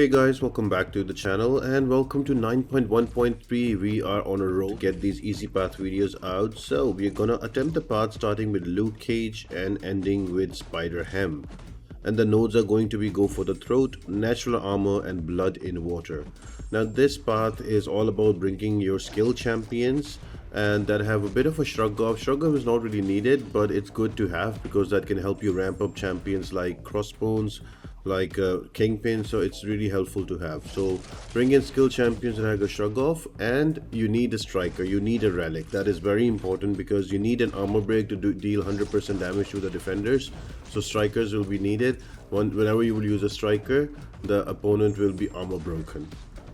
Hey guys, welcome back to the channel and welcome to 9.1.3. We are on a roll to get these easy path videos out. So we're gonna attempt the path starting with Luke Cage and ending with Spiderham. And the nodes are going to be go for the throat, natural armor and blood in water. Now this path is all about bringing your skill champions and that have a bit of a shrug off. Shrug off is not really needed, but it's good to have because that can help you ramp up champions like Crossbones, like Kingpin, so it's really helpful to have. So bring in skill champions that have a shrug off, and you need a striker, you need a relic. That is very important because you need an armor break to deal 100% damage to the defenders. So strikers will be needed. Whenever you will use a striker, the opponent will be armor broken.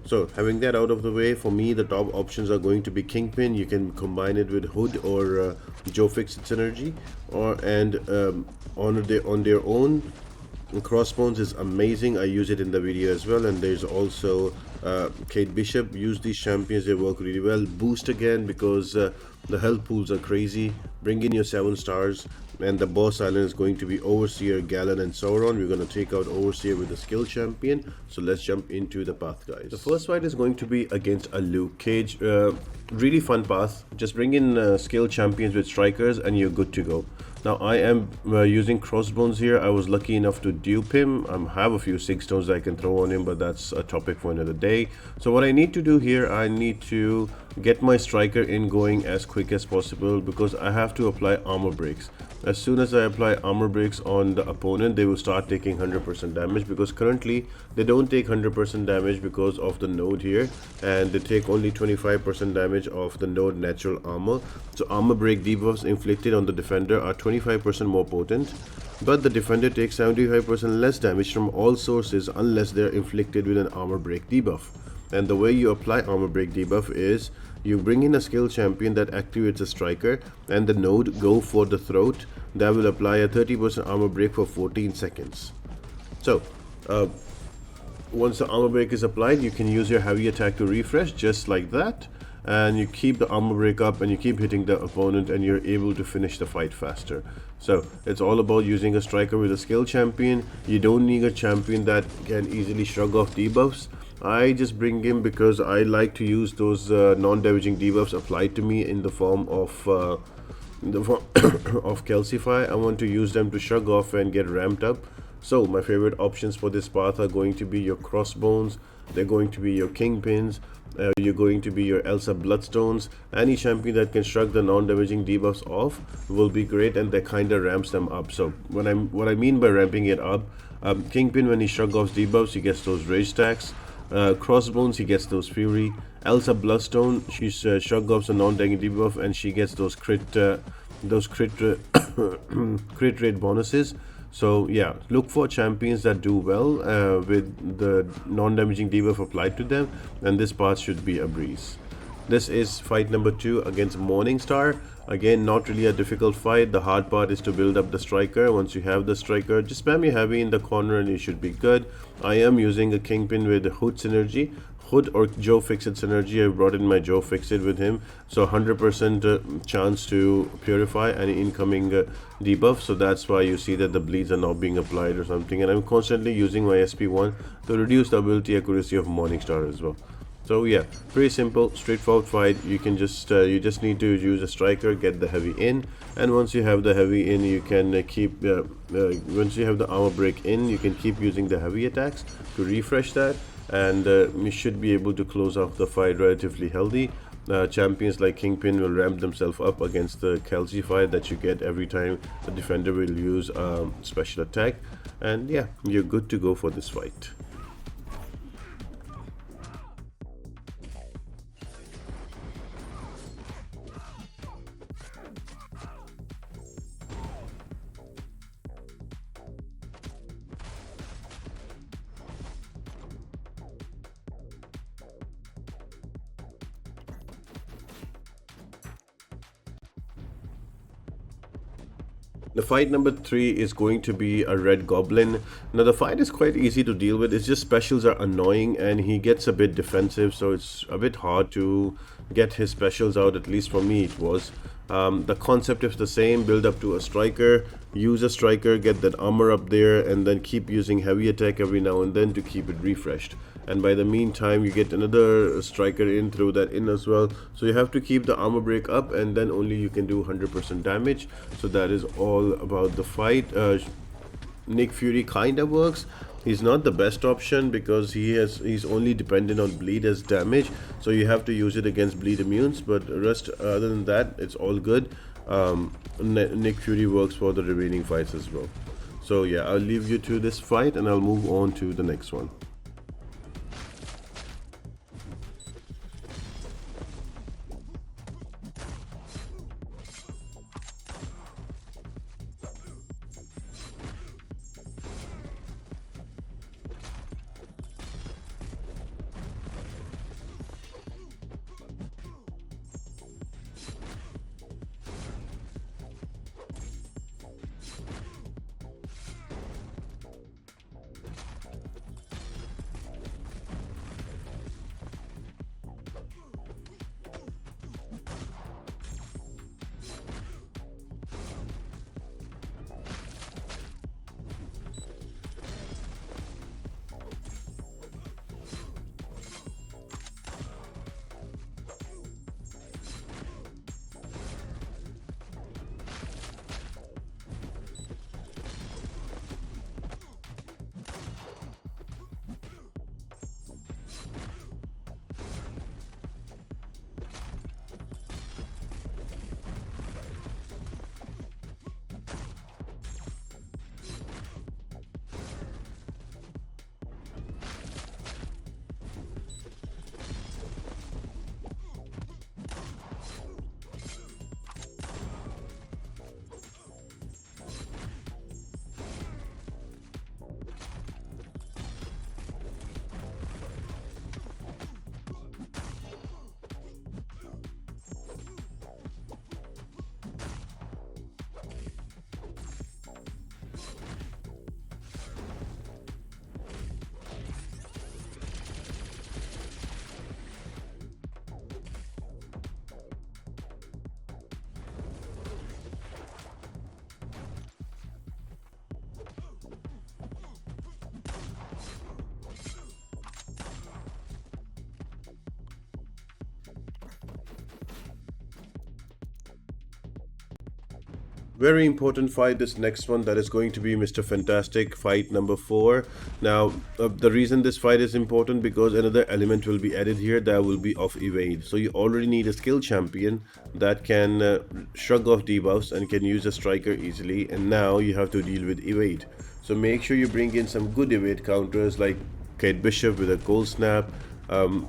So having that out of the way, for me the top options are going to be Kingpin. You can combine it with Hood or Joe Fixit's synergy, on their own. Crossbones is amazing. I use it in the video as well. And there's also Kate Bishop. Use these champions, they work really well. Boost again because the health pools are crazy. Bring in your 7 stars, and the boss island is going to be Overseer, Gallon and Sauron. We're going to take out Overseer with the skill champion. So let's jump into the path, guys. The first fight is going to be against a Luke Cage. Really fun path. Just bring in skill champions with strikers and you're good to go. Now I am using Crossbones here. I was lucky enough to dupe him. I have a few 6 stones I can throw on him, but that's a topic for another day. So what I need to do here, I need to get my striker in going as quick as possible because I have to apply armor breaks. As soon as I apply armor breaks on the opponent, they will start taking 100% damage, because currently they don't take 100% damage because of the node here, and they take only 25% damage of the node natural armor. So armor break debuffs inflicted on the defender are 25% more potent, but the defender takes 75% less damage from all sources unless they are inflicted with an armor break debuff. And the way you apply armor break debuff is you bring in a skill champion that activates a striker, and the node go for the throat. That will apply a 30% armor break for 14 seconds. So once the armor break is applied, you can use your heavy attack to refresh just like that, and you keep the armor break up and you keep hitting the opponent, and you're able to finish the fight faster. So it's all about using a striker with a skill champion. You don't need a champion that can easily shrug off debuffs. I just bring him because I like to use those non-damaging debuffs applied to me in the form of of Calcify. I want to use them to shrug off and get ramped up. So my favorite options for this path are going to be your Crossbones, they're going to be your Kingpins, you're going to be your Elsa Bloodstones. Any champion that can shrug the non-damaging debuffs off will be great, and that kind of ramps them up. So what I mean by ramping it up, Kingpin, when he shrug off debuffs, he gets those rage stacks. Crossbones, he gets those fury. Elsa Bloodstone, she shrug offs a non-damaging debuff and she gets those crit crit rate bonuses. So yeah, look for champions that do well with the non-damaging debuff applied to them, and this path should be a breeze. This is fight number 2 against Morningstar. Again, not really a difficult fight. The hard part is to build up the striker. Once you have the striker, just spam your heavy in the corner and you should be good. I am using a Kingpin with Hood synergy. Hood or Joe Fixit synergy. I brought in my Joe Fixit with him. So 100% chance to purify any incoming debuff. So that's why you see that the bleeds are not being applied or something. And I'm constantly using my SP1 to reduce the ability accuracy of Morningstar as well. So yeah, pretty simple, straightforward fight. You can just you just need to use a striker, get the heavy in, and once you have the heavy in, you can keep once you have the armor break in, you can keep using the heavy attacks to refresh that, and you should be able to close off the fight relatively healthy. Champions like Kingpin will ramp themselves up against the Calcify that you get every time the defender will use special attack, and yeah, you're good to go for this fight. The fight number 3 is going to be a red goblin. Now the fight is quite easy to deal with. It's just specials are annoying and he gets a bit defensive, so it's a bit hard to get his specials out. At least for me it was. The concept is the same: build up to a striker, use a striker, get that armor up there, and then keep using heavy attack every now and then to keep it refreshed. And by the meantime, you get another striker in, throw that in as well. So you have to keep the armor break up, and then only you can do 100% damage. So that is all about the fight. Nick Fury kind of works. He's not the best option because he's only dependent on bleed as damage, so you have to use it against bleed immunes. But rest, other than that, it's all good. Nick Fury works for the remaining fights as well. So yeah, I'll leave you to this fight and I'll move on to the next one. Very important fight, this next one, that is going to be Mr. Fantastic, fight number 4. Now, the reason this fight is important because another element will be added here, that will be of evade. So you already need a skill champion that can shrug off debuffs and can use a striker easily, and now you have to deal with evade. So make sure you bring in some good evade counters like Kate Bishop with a cold snap,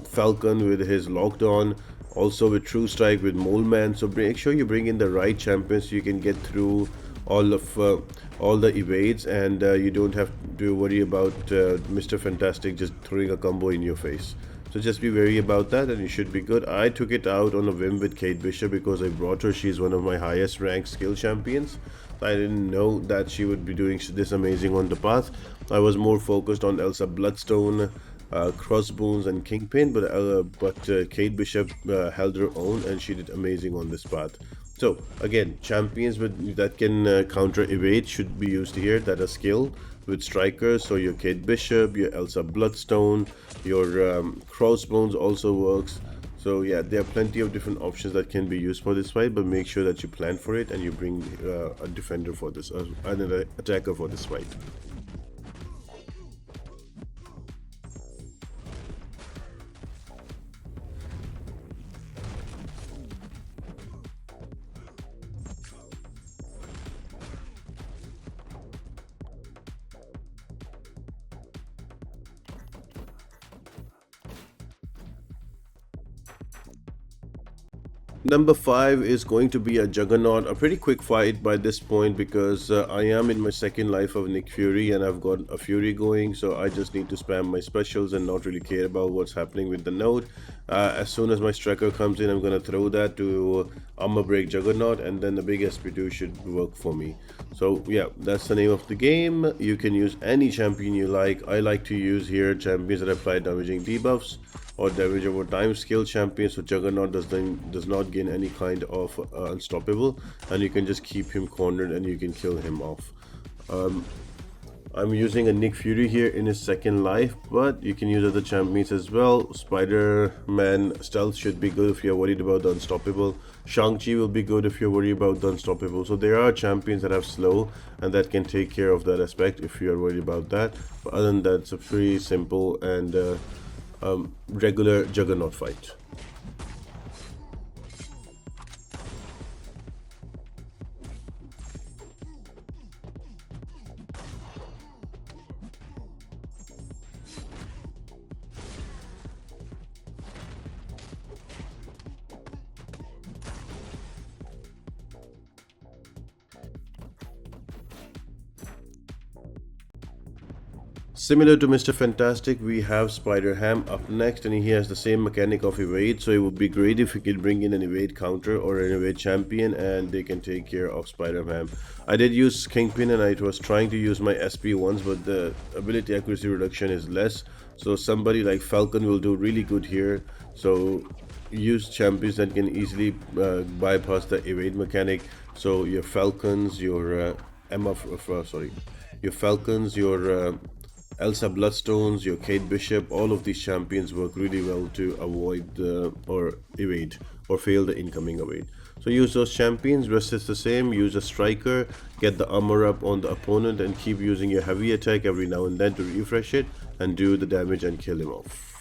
Falcon with his lockdown, also with True Strike with Mole Man. So make sure you bring in the right champions so you can get through all the evades, and you don't have to worry about Mr. Fantastic just throwing a combo in your face. So just be wary about that and you should be good. I took it out on a whim with Kate Bishop because I brought her. She's one of my highest ranked skill champions. I didn't know that she would be doing this amazing on the path. I was more focused on Elsa Bloodstone, Crossbones and Kingpin, but Kate Bishop held her own and she did amazing on this path. So again, champions that can counter evade should be used here, that are skill with strikers. So your Kate Bishop, your Elsa Bloodstone, your Crossbones also works. So yeah, there are plenty of different options that can be used for this fight, but make sure that you plan for it and you bring a defender for this, another attacker for this fight. Number 5 is going to be a Juggernaut, a pretty quick fight by this point because I am in my second life of Nick Fury and I've got a Fury going, so I just need to spam my specials and not really care about what's happening with the node. As soon as my striker comes in, I'm going to throw that to armor break Juggernaut, and then the big SP2 should work for me. So yeah, that's the name of the game. You can use any champion you like. I like to use here champions that apply damaging debuffs. or damage over time skill champion, so Juggernaut does not gain any kind of unstoppable, and you can just keep him cornered and you can kill him off. I'm using a Nick Fury here in his second life, but you can use other champions as well. Spider-Man stealth should be good if you're worried about the unstoppable. Shang-Chi will be good if you're worried about the unstoppable. So there are champions that have slow and that can take care of that aspect if you're worried about that. But other than that, it's a pretty simple and regular Juggernaut fight. Similar to Mr. Fantastic, we have Spiderham up next, and he has the same mechanic of evade, so it would be great if we could bring in an evade counter or an evade champion and they can take care of Spiderham. I did use Kingpin and I was trying to use my SP ones, but the ability accuracy reduction is less, so somebody like Falcon will do really good here. So use champions that can easily bypass the evade mechanic. So your Falcons, your your Falcons, your Elsa Bloodstones, your Kate Bishop, all of these champions work really well to avoid or evade or fail the incoming evade. So use those champions, rest is the same, use a striker, get the armor up on the opponent and keep using your heavy attack every now and then to refresh it and do the damage and kill him off.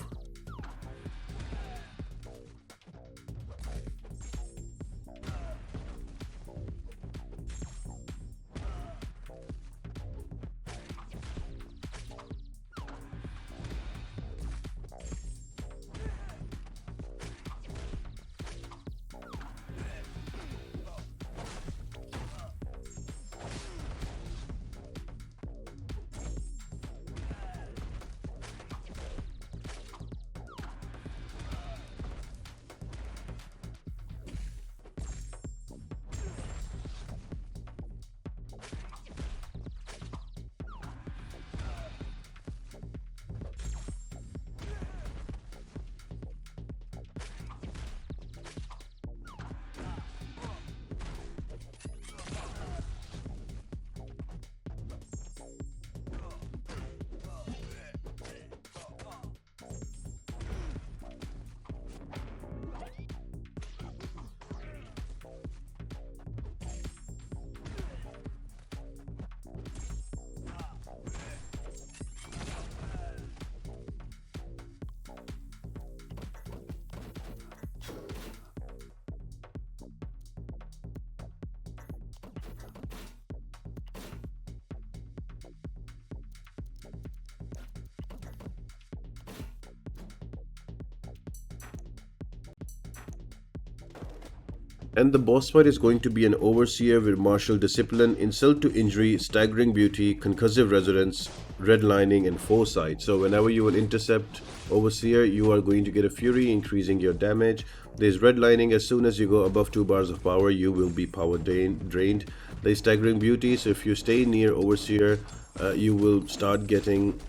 And the boss fight is going to be an Overseer with Martial Discipline, Insult to Injury, Staggering Beauty, Concussive Resonance, Redlining, and Foresight. So whenever you will intercept Overseer, you are going to get a Fury, increasing your damage. There's Redlining, as soon as you go above 2 bars of power, you will be power drained. There's Staggering Beauty, so if you stay near Overseer, you will start getting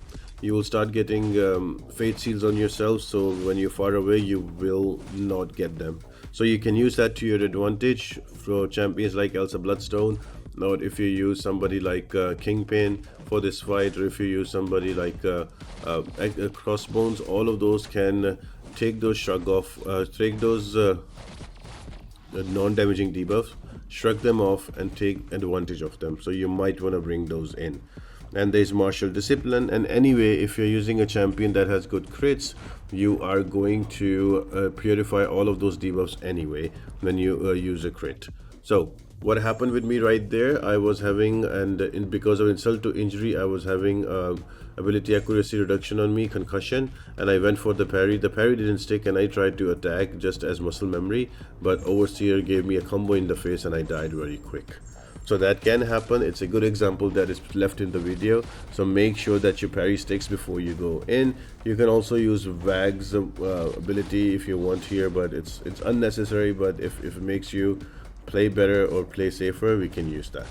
fate seals on yourself, so when you're far away you will not get them. So you can use that to your advantage for champions like Elsa Bloodstone, or if you use somebody like Kingpin for this fight, or if you use somebody like Crossbones. All of those can take those take those non-damaging debuffs, shrug them off and take advantage of them. So you might want to bring those in. And there's Martial Discipline, and anyway, if you're using a champion that has good crits, you are going to purify all of those debuffs anyway when you use a crit. So what happened with me right there, I was having, because of Insult to Injury, I was having ability accuracy reduction on me, concussion, and I went for the parry. The parry didn't stick and I tried to attack just as muscle memory, but Overseer gave me a combo in the face and I died very quick. So that can happen. It's a good example that is left in the video. So make sure that your parry sticks before you go in. You can also use Vag's ability if you want here, but it's unnecessary. But if it makes you play better or play safer, we can use that.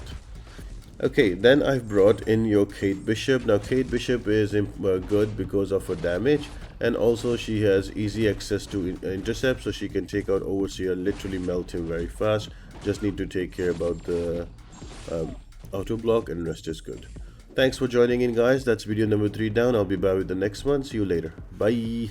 Okay, then I've brought in your Kate Bishop. Now Kate Bishop is good because of her damage, and also she has easy access to intercept, so she can take out Overseer, literally melt him very fast. Just need to take care about the auto block, and rest is good. Thanks for joining in, guys. That's video number 3 down. I'll be back with the next one. See you later. Bye.